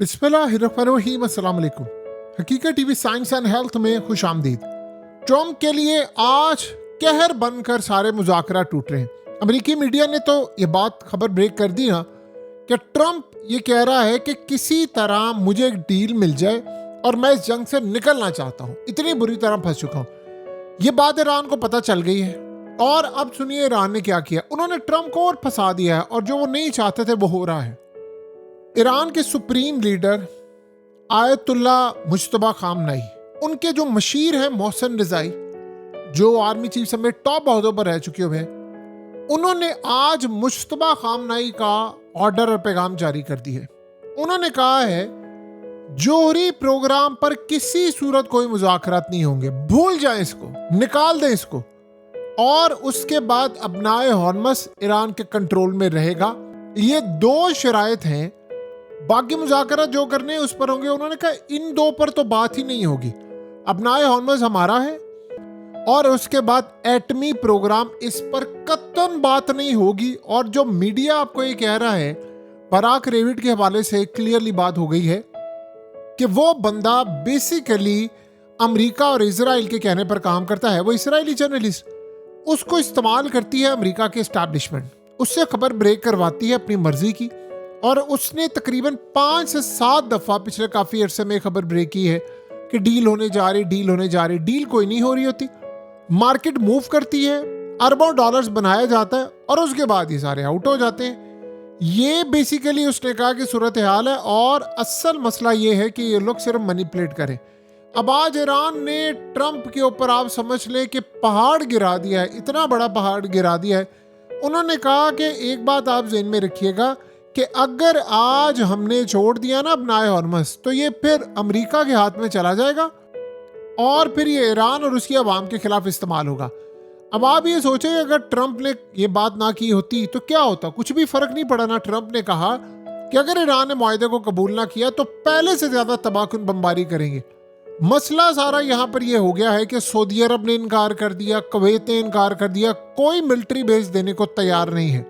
बिस्मिल्लाहिर्रहमानिर्रहीम। अस्सलाम वालेकुम। हकीकत टीवी साइंस एंड हेल्थ में खुश आमदीद। ट्रम्प के लिए आज कहर बनकर सारे मुज़ाकरा टूट रहे हैं। अमेरिकी मीडिया ने तो ये बात खबर ब्रेक कर दी ना कि ट्रम्प ये कह रहा है कि किसी तरह मुझे एक डील मिल जाए और मैं इस जंग से निकलना चाहता हूँ, इतनी बुरी तरह फंस चुका हूँ। ये बात ईरान को पता चल गई है और अब सुनिए ईरान ने क्या किया। उन्होंने ट्रम्प को और फंसा दिया है और जो वो नहीं चाहते थे वो हो रहा है। ईरान के supreme leader Ayatollah Mojtaba Khamenei, उनके जो मशीर हैं मोहसिन रिजाई, जो आर्मी चीफ समेत टॉप ओहदों पर रह चुके हुए हैं, उन्होंने आज मुज्तबा खामनेई का ऑर्डर और पैगाम जारी कर दी है। उन्होंने कहा है जोहरी प्रोग्राम पर किसी सूरत कोई मुज़ाकरात नहीं होंगे, भूल जाएं इसको, निकाल दें इसको, और उसके बाद अबनाए हॉर्मस ईरान के कंट्रोल में रहेगा। ये दो शराइत हैं, बाकी मुज़ाकरा जो करने उस पर होंगे। उन्होंने कहा इन दो पर तो बात ही नहीं होगी। अबनाए हॉर्मस हमारा है और उसके बाद एटमी प्रोग्राम, इस पर कतन बात नहीं होगी। और जो मीडिया आपको ये कह रहा है, बराक रेविड के हवाले से क्लियरली बात हो गई है कि वो बंदा बेसिकली अमेरिका और इजराइल के कहने पर काम करता है। वो इसराइली जर्नलिस्ट, उसको इस्तेमाल करती है अमेरिका के एस्टैब्लिशमेंट, उससे खबर ब्रेक करवाती है अपनी मर्जी की। और उसने तकरीबन 5 से 7 दफ़ा पिछले काफ़ी अरसे में खबर ब्रेक की है कि डील होने जा रही, डील होने जा रही। डील कोई नहीं हो रही होती। मार्केट मूव करती है, अरबों डॉलर्स बनाया जाता है और उसके बाद ये सारे आउट हो जाते हैं। ये बेसिकली उसने कहा कि सूरत हाल है और असल मसला ये है कि ये लोग सिर्फ मैनिपुलेट करें। अब आज ईरान ने ट्रंप के ऊपर आप समझ ले कि पहाड़ गिरा दिया है, इतना बड़ा पहाड़ गिरा दिया है। उन्होंने कहा कि एक बात आप ज़हन में रखिएगा कि अगर आज हमने छोड़ दिया ना अबनाए हॉर्मस, तो ये फिर अमेरिका के हाथ में चला जाएगा और फिर ये ईरान और उसकी आवाम के खिलाफ इस्तेमाल होगा। अब आप ये सोचें अगर ट्रंप ने ये बात ना की होती तो क्या होता? कुछ भी फर्क नहीं पड़ा ना। ट्रंप ने कहा कि अगर ईरान ने मुआहदे को कबूल ना किया तो पहले से ज्यादा तबाहकुन बमबारी करेंगे। मसला सारा यहाँ पर यह हो गया है कि सऊदी अरब ने इनकार कर दिया, कुवैत ने इनकार कर दिया, कोई मिलिट्री बेस देने को तैयार नहीं है।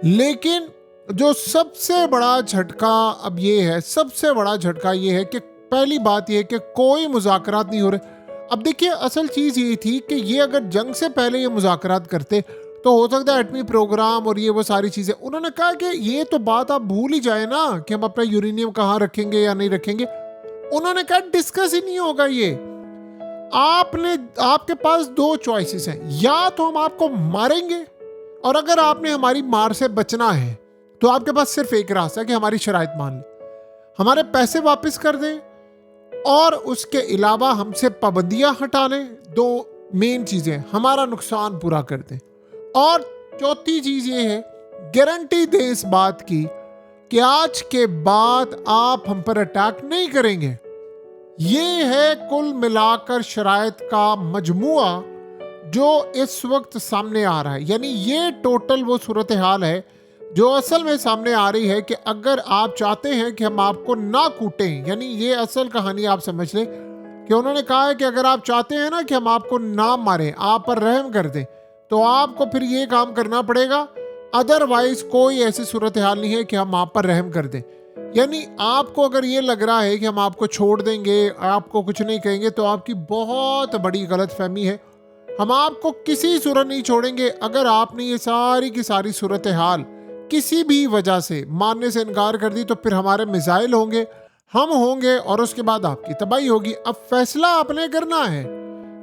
लेकिन जो सबसे बड़ा झटका अब ये है, सबसे बड़ा झटका ये है कि पहली बात ये है कि कोई मुज़ाकरात नहीं हो रहे। अब देखिए असल चीज़ ये थी कि ये अगर जंग से पहले ये मुज़ाकरात करते तो हो सकता है एटमी प्रोग्राम और ये वो सारी चीज़ें। उन्होंने कहा कि ये तो बात आप भूल ही जाए ना कि हम अपना यूरेनियम कहाँ रखेंगे या नहीं रखेंगे। उन्होंने कहा डिस्कस ही नहीं होगा ये। आपके पास 2 चॉइसेस हैं, या तो हम आपको मारेंगे और अगर आपने हमारी मार से बचना है तो आपके पास सिर्फ एक रास्ता है कि हमारी शराइत मान लें, हमारे पैसे वापस कर दें और उसके अलावा हमसे पाबंदियां हटा लें। 2 मेन चीजें, हमारा नुकसान पूरा कर दें। और चौथी चीज ये है, गारंटी दें इस बात की कि आज के बाद आप हम पर अटैक नहीं करेंगे। ये है कुल मिलाकर शराइत का मजमुआ जो इस वक्त सामने आ रहा है। यानी ये टोटल वो सूरत हाल है जो असल में सामने आ रही है कि अगर आप चाहते हैं कि हम आपको ना कूटें, यानी ये असल कहानी आप समझ लें कि उन्होंने कहा है कि अगर आप चाहते हैं ना कि हम आपको ना मारें, आप पर रहम कर दें, तो आपको फिर ये काम करना पड़ेगा। अदरवाइज कोई ऐसी सूरत हाल नहीं है कि हम आप पर रहम कर दें। यानी आपको अगर ये लग रहा है कि हम आपको छोड़ देंगे, आपको कुछ नहीं कहेंगे, तो आपकी बहुत बड़ी गलतफहमी है। हम आपको किसी सूरत नहीं छोड़ेंगे। अगर आपने ये सारी की सारी सूरत हाल किसी भी वजह से मानने से इनकार कर दी तो फिर हमारे मिसाइल होंगे, हम होंगे और उसके बाद आपकी तबाही होगी। अब फैसला आपने करना है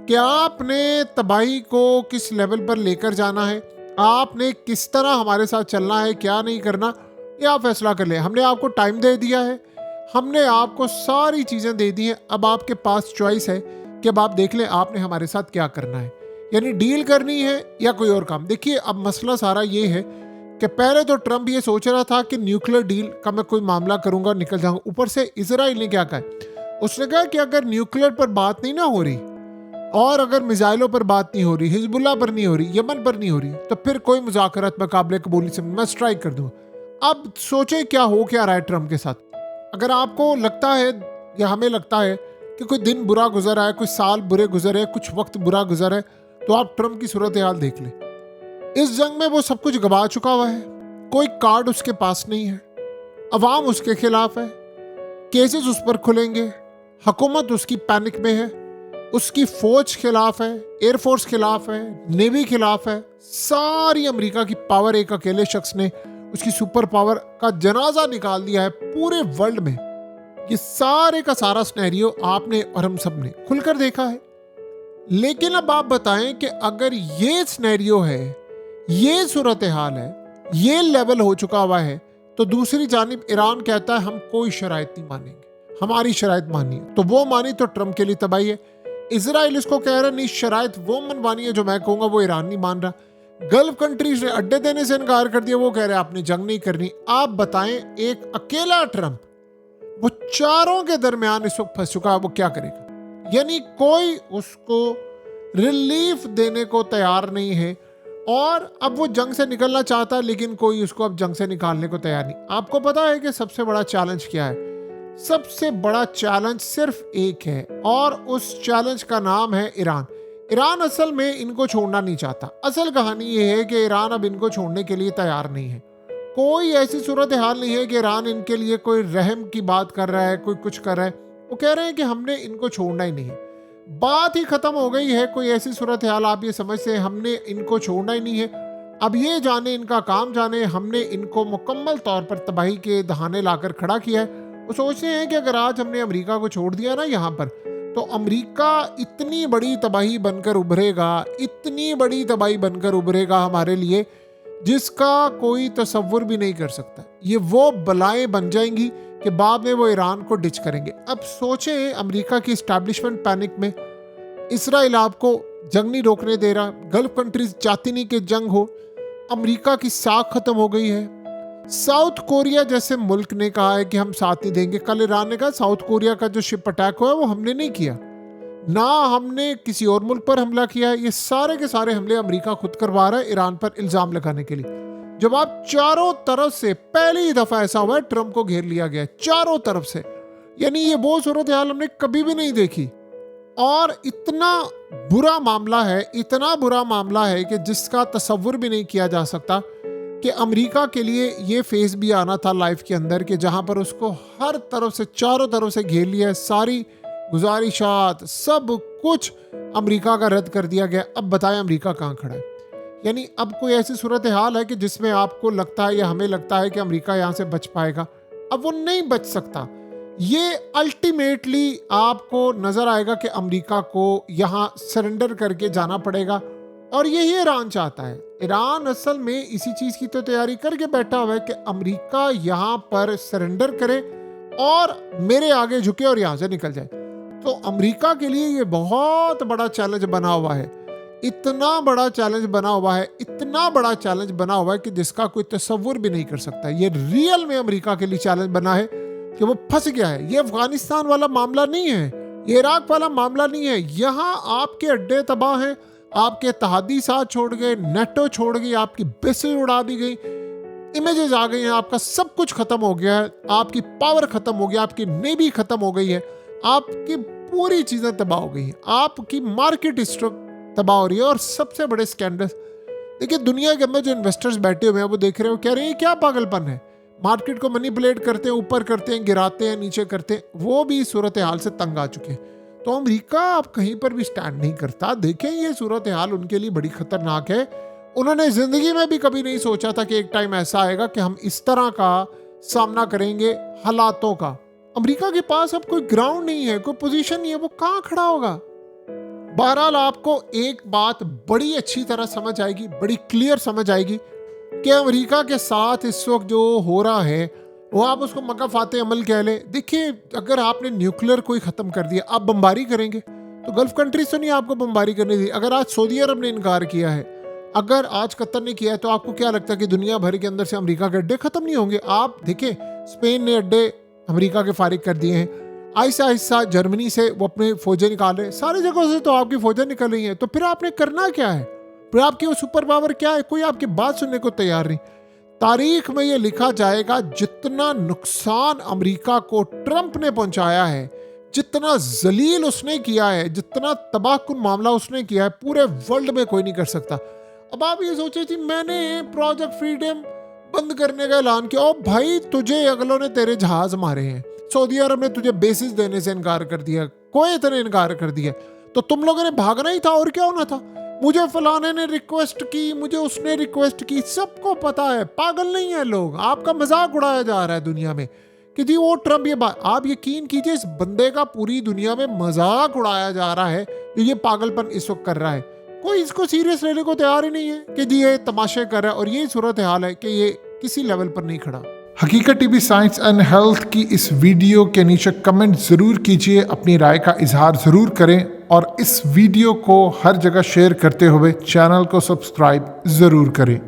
कि आपने तबाही को किस लेवल पर लेकर जाना है, आपने किस तरह हमारे साथ चलना है, क्या नहीं करना, ये आप फैसला कर ले। हमने आपको टाइम दे दिया है, हमने आपको सारी चीज़ें दे दी हैं। अब आपके पास चॉइस है कि अब आप देख लें आपने हमारे साथ क्या करना है, यानी डील करनी है या कोई और काम। देखिए अब मसला सारा ये है कि पहले तो ट्रंप ये सोच रहा था कि न्यूक्लियर डील का मैं कोई मामला करूंगा, निकल जाऊंगा। ऊपर से इजराइल ने क्या कहा, उसने कहा कि अगर न्यूक्लियर पर बात नहीं ना हो रही और अगर मिसाइलों पर बात नहीं हो रही, हिजबुल्लाह पर नहीं हो रही, यमन पर नहीं हो रही, तो फिर कोई मुज़ाकरात में काबिल कबूल नहीं, मैं स्ट्राइक कर दूंगा। अब सोचे क्या हो क्या रहा है ट्रंप के साथ। अगर आपको लगता है या हमें लगता है कि कोई दिन बुरा गुजरा है, कोई साल बुरे गुजरे, कुछ वक्त बुरा गुजरा है, तो आप ट्रंप की सूरत हाल देख लें। इस जंग में वो सब कुछ गवा चुका हुआ है, कोई कार्ड उसके पास नहीं है, अवाम उसके खिलाफ है, केसेस उस पर खुलेंगे, हुकूमत उसकी पैनिक में है, उसकी फौज खिलाफ है, एयरफोर्स खिलाफ है, नेवी खिलाफ है। सारी अमेरिका की पावर एक अकेले शख्स ने, उसकी सुपर पावर का जनाजा निकाल दिया है पूरे वर्ल्ड में। ये सारे का सारा सिनेरियो आपने और हम सब ने खुलकर देखा है। लेकिन अब आप बताएं कि अगर ये सिनेरियो है, ये सूरत हाल है, ये लेवल हो चुका हुआ है, तो दूसरी जानिब ईरान कहता है हम कोई शराइत नहीं मानेंगे, हमारी शराइत मानिए। तो वो मानी तो ट्रंप के लिए तबाही है। इजराइल इसको कह रहा नहीं, शराइत वो मनवानी है जो मैं कहूंगा, वो ईरान नहीं मान रहा। गल्फ कंट्रीज ने अड्डे देने से इनकार कर दिया, वो कह रहे हैं आपने जंग नहीं करनी। आप बताएं, एक अकेला ट्रंप वो चारों के दरमियान इस वक्त फंस चुका है, वो क्या करेगा? यानी कोई उसको रिलीफ देने को तैयार नहीं है, और अब वो जंग से निकलना चाहता है, लेकिन कोई उसको अब जंग से निकालने को तैयार नहीं। आपको पता है कि सबसे बड़ा चैलेंज क्या है? सबसे बड़ा चैलेंज सिर्फ एक है, और उस चैलेंज का नाम है ईरान। ईरान असल में इनको छोड़ना नहीं चाहता। असल कहानी ये है कि ईरान अब इनको छोड़ने के लिए तैयार नहीं है। कोई ऐसी सूरत हाल नहीं है कि ईरान इनके लिए कोई रहम की बात कर रहा है, कोई कुछ कर रहा है। वो कह रहे हैं कि हमने इनको छोड़ना ही नहीं है, बात ही खत्म हो गई है। कोई ऐसी सूरत हाल आप ये समझते हैं हमने इनको छोड़ना ही नहीं है, अब ये जाने इनका काम जाने, हमने इनको मुकम्मल तौर पर तबाही के दहाने लाकर खड़ा किया है। वो सोचते हैं कि अगर आज हमने अमेरिका को छोड़ दिया ना यहाँ पर, तो अमेरिका इतनी बड़ी तबाही बनकर उभरेगा, इतनी बड़ी तबाही बनकर उभरेगा हमारे लिए, जिसका कोई तसव्वुर भी नहीं कर सकता। ये वो बलाएं बन जाएंगी कि बाद में वो ईरान को डिच करेंगे। अब सोचें, अमेरिका की इस्टेब्लिशमेंट पैनिक में, इसराइल आपको जंग नहीं रोकने दे रहा, गल्फ कंट्रीज चाहती नहीं कि जंग हो, अमेरिका की साख खत्म हो गई है। साउथ कोरिया जैसे मुल्क ने कहा है कि हम साथ नहीं देंगे। कल ईरान ने कहा साउथ कोरिया का जो शिप अटैक हुआ वो हमने नहीं किया, ना हमने किसी और मुल्क पर हमला किया है। ये सारे के सारे हमले अमेरिका खुद करवा रहा है ईरान पर इल्जाम लगाने के लिए। जब आप चारों तरफ से, पहली दफा ऐसा हुआ है ट्रंप को घेर लिया गया चारों तरफ से, यानी ये वो सूरत हाल हमने कभी भी नहीं देखी। और इतना बुरा मामला है, इतना बुरा मामला है कि जिसका तसव्वुर भी नहीं किया जा सकता कि अमेरिका के लिए ये फेज भी आना था लाइफ के अंदर, कि जहां पर उसको हर तरफ से, चारों तरफ से घेर लिया है, सारी गुजारिशात सब कुछ अमेरिका का रद्द कर दिया गया। अब बताएं अमेरिका कहाँ खड़ा है? यानी अब कोई ऐसी सूरत हाल है कि जिसमें आपको लगता है या हमें लगता है कि अमेरिका यहाँ से बच पाएगा? अब वो नहीं बच सकता। ये अल्टीमेटली आपको नजर आएगा कि अमेरिका को यहाँ सरेंडर करके जाना पड़ेगा, और यही ईरान चाहता है। ईरान असल में इसी चीज की तो तैयारी करके बैठा हुआ है कि अमेरिका यहाँ पर सरेंडर करे और मेरे आगे झुके और यहाँ से निकल जाए। तो अमेरिका के लिए ये बहुत बड़ा चैलेंज बना हुआ है, इतना बड़ा चैलेंज बना हुआ है, इतना बड़ा चैलेंज बना हुआ है कि जिसका कोई तसव्वुर भी नहीं कर सकता। ये रियल में अमेरिका के लिए चैलेंज बना है कि वो फंस गया है। ये अफगानिस्तान वाला मामला नहीं है, ये इराक वाला मामला नहीं है। यहाँ आपके अड्डे तबाह हैं, आपके इत्तेहादी साथ छोड़ गए, नेटो छोड़ गई, आपकी बेसें उड़ा दी गई, इमेजेस आ गई हैं, आपका सब कुछ खत्म हो गया है, आपकी पावर खत्म हो गया, आपकी नेवी खत्म हो गई है, आपकी पूरी चीजें तबाह हो गई हैं, आपकी मार्केट स्ट्रक्चर तबाह हो रही है। और सबसे बड़े स्कैंडल देखिए, दुनिया के अंदर जो इन्वेस्टर्स बैठे हुए हैं वो देख रहे हो, कह रहे हैं क्या पागलपन है, मार्केट को मैनिपुलेट करते हैं, ऊपर करते हैं, गिराते हैं, नीचे करते हैं, वो भी सूरत हाल से तंग आ चुके हैं। तो अमेरिका अब कहीं पर भी स्टैंड नहीं करता। देखें, ये सूरत हाल उनके लिए बड़ी खतरनाक है। उन्होंने जिंदगी में भी कभी नहीं सोचा था कि एक टाइम ऐसा आएगा कि हम इस तरह का सामना करेंगे हालातों का। अमेरिका के पास अब कोई ग्राउंड नहीं है, कोई पोजीशन नहीं है, वो कहाँ खड़ा होगा? बहरहाल आपको एक बात बड़ी अच्छी तरह समझ आएगी, बड़ी क्लियर समझ आएगी कि अमेरिका के साथ इस वक्त जो हो रहा है वो आप उसको मक्का फाते अमल कह ले। देखिए, अगर आपने न्यूक्लियर कोई ख़त्म कर दिया, आप बमबारी करेंगे तो गल्फ कंट्रीज तो नहीं आपको बमबारी करने दी। अगर आज सऊदी अरब ने इनकार किया है, अगर आज कतर ने किया है, तो आपको क्या लगता है कि दुनिया भर के अंदर से अमेरिका के अड्डे ख़त्म नहीं होंगे? आप देखें, स्पेन ने अड्डे अमेरिका के फारिग कर दिए हैं, आहिस्ता आहिस्ता जर्मनी से वो अपने फौजें निकाल रहे हैं, सारी जगहों से तो आपकी फौजें निकल रही हैं। तो फिर आपने करना क्या है? फिर आपकी वो सुपर पावर क्या है? कोई आपकी बात सुनने को तैयार नहीं। तारीख में ये लिखा जाएगा, जितना नुकसान अमेरिका को ट्रंप ने पहुंचाया है, जितना जलील उसने किया है, जितना तबाहकुन मामला उसने किया है, पूरे वर्ल्ड में कोई नहीं कर सकता। अब आप ये सोचे थी मैंने प्रोजेक्ट फ्रीडम बंद करने का ऐलान किया, ओ भाई तुझे अगलों ने तेरे जहाज मारे हैं, सऊदी अरब ने तुझे बेसिस देने से इनकार कर दिया, कुवैत ने इनकार कर दिया, तो तुम लोगों ने भागना ही था और क्या होना था। मुझे फलाने ने रिक्वेस्ट की, मुझे उसने रिक्वेस्ट की, सबको पता है, पागल नहीं है लोग। आपका मजाक उड़ाया जा रहा है दुनिया में कि जी वो ट्रम्प ये बात। आप यकीन कीजिए इस बंदे का पूरी दुनिया में मजाक उड़ाया जा रहा है जो ये पागलपन इस वक्त कर रहा है। कोई इसको सीरियस लेने को तैयार ही नहीं है कि जी ये तमाशे कर रहा है, और यही सूरत हाल है कि ये किसी लेवल पर नहीं खड़ा। हकीकत टीवी साइंस एंड हेल्थ की इस वीडियो के नीचे कमेंट ज़रूर कीजिए, अपनी राय का इजहार ज़रूर करें, और इस वीडियो को हर जगह शेयर करते हुए चैनल को सब्सक्राइब ज़रूर करें।